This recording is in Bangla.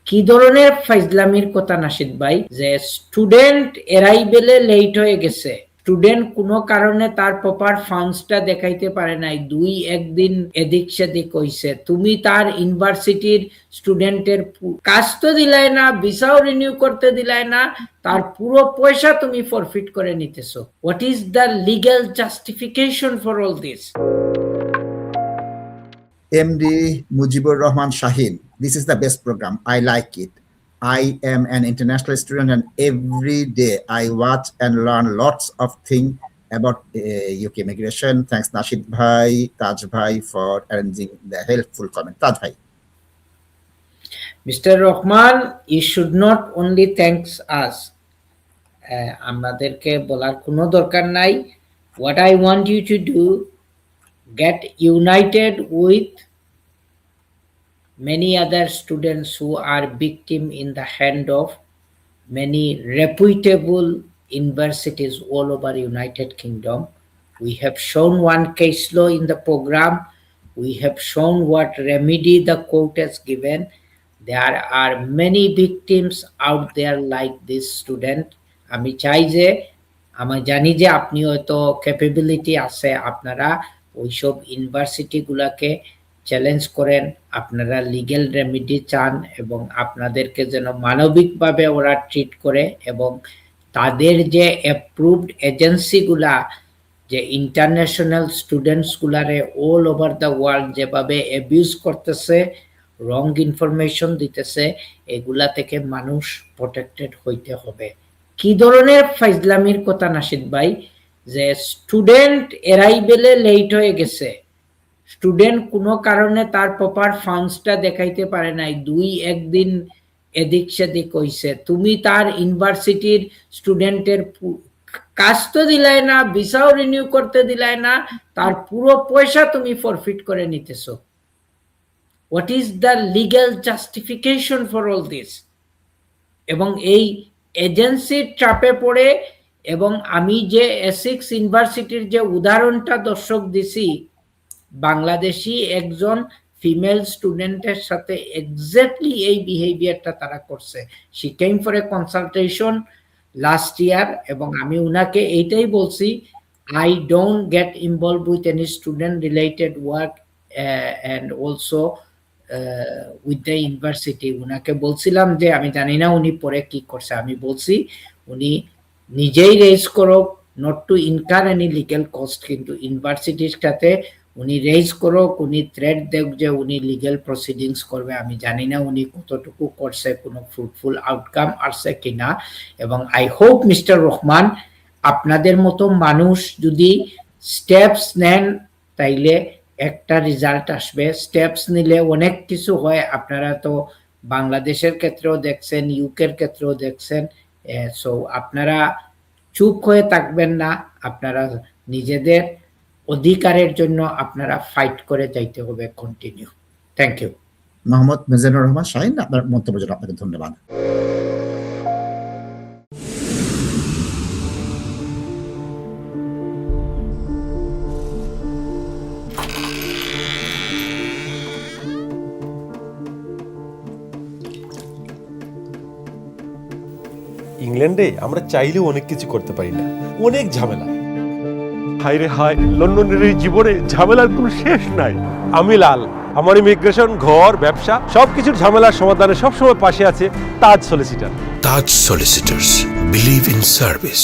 কি ধরনের ফাইজলামির কথা নাশিদ ভাই, যে স্টুডেন্ট এরাইভেলে লেট হয়ে গেছে, স্টুডেন্ট কোনো কারণে তার প্রপার ফান্ডসটা দেখাইতে পারে নাই, 2-1 দিন এদিক সেদিক হইছে, তুমি তার ইউনিভার্সিটির স্টুডেন্টের কাজ তো দিলাই না, ভিসাও রিনিউ করতে দিলাই না, তার পুরো পয়সা তুমি ফরফিট করে নিতেছো। What is the legal justification for all this? MD Mujibur Rahman Shaheen, this is the best program. I like it. I am an international student and every day I watch and learn lots of things about UK immigration. Thanks Nashid Bhai, Taj Bhai for arranging the helpful comment. Taj Bhai. Mr. Rahman, you should not only thanks us. আমাদেরকে বলার কোনো দরকার নাই। What I want you to do, get united with many other students who are victim in the hand of many reputable universities all over United Kingdom. We have shown one case law in the program. We have shown what remedy the court has given. There are many victims out there like this student. আমি চাই যে, আমি জানি যে আপনি হয়তো ক্যাপাবিলিটি আছে, আপনারা ওইসব ইউনিভার্সিটি গুলাকে চ্যালেঞ্জ করেন, আপনারা লিগ্যাল রেমেডি চান এবং আপনাদেরকে যেন মানবিকভাবে ওরা ট্রিট করে, এবং তাদের যে অ্যাপ্রুভড এজেন্সিগুলা যে ইন্টারন্যাশনাল স্টুডেন্টস গুলারে অল ওভার দ্য ওয়ার্ল্ড যেভাবে অ্যাবিউজ করতেছে, রং ইনফরমেশন দিতেছে, এগুলা থেকে মানুষ প্রোটেক্টেড হইতে হবে। কি ধরনের ফাইজলামির কথা নাশিদ ভাই, যে স্টুডেন্ট এরাইভেলে লেট হয়ে গেছে, স্টুডেন্ট কোনো কারণে তার প্রপার ফান্ডসটা দেখাইতে পারে নাই, 2-1 দিন এদিক সেদিক হইছে, তুমি তার ইউনিভার্সিটির স্টুডেন্টের কাজ তো দিলাই না, ভিসাও রিনিউ করতে দিলাই না, তার পুরো পয়সা তুমি ফরফিট করে নিতেছো। What is the legal justification for all this? এবং এই এজেন্সির চাপে পড়ে, এবং আমি যে এসিক্স ইউনিভার্সিটির যে উদাহরণটা দর্শক দিছি, বাংলাদেশি একজন ফিমেল স্টুডেন্টের সাথে এক্স্যাক্টলি এই বিহেভিয়ারটা তারা করছে। She came for a consultation last year, এবং আমি উনাকে এইটাই বলছি, I don't get involve with any student related work and also with the university. উনাকে বলছিলাম যে আমি জানি না উনি পরে কি করছে, আমি বলছি উনি নিজেই রেজ করো, not to incur any legal cost, কিন্তু ইউনিভার্সিটির সাথে উনি রেজ করো, উনি থ্রেট দেখ যে উনি লিগ্যাল প্রসিডিংস করবে। আমি জানি না উনি কতটুকু করছে, কোনো ফ্রুটফুল আউটকাম আসছে কিনা। এবং আই হোপ মিস্টার রহমান, আপনাদের মতো মানুষ যদি স্টেপস নেন তাইলে একটা রেজাল্ট আসবে। স্টেপস নিলে অনেক কিছু হয়, আপনারা তো বাংলাদেশের ক্ষেত্রেও দেখছেন, ইউকের ক্ষেত্রেও দেখছেন। সো আপনারা চুপ হয়ে থাকবেন না, আপনারা নিজেদের অধিকারের জন্য আপনারা ফাইট করে যাইতে হবে, continue. Thank you. Mohammad Mizanur Rahman Shaheen, আপনার মন্তব্যের জন্য আপনাকে ধন্যবাদ। ইংল্যান্ডে আমরা চাইলেও অনেক কিছু করতে পারি না, অনেক ঝামেলা। হায় রে হায়, লন্ডনের এই জীবনে ঝামেলার কোনো শেষ নাই। আমি লাল, আমার ইমিগ্রেশন, ঘর, ব্যবসা সবকিছুর ঝামেলার সমাধানে সবসময় পাশে আছে Taj solicitor. Taj solicitors, believe in service.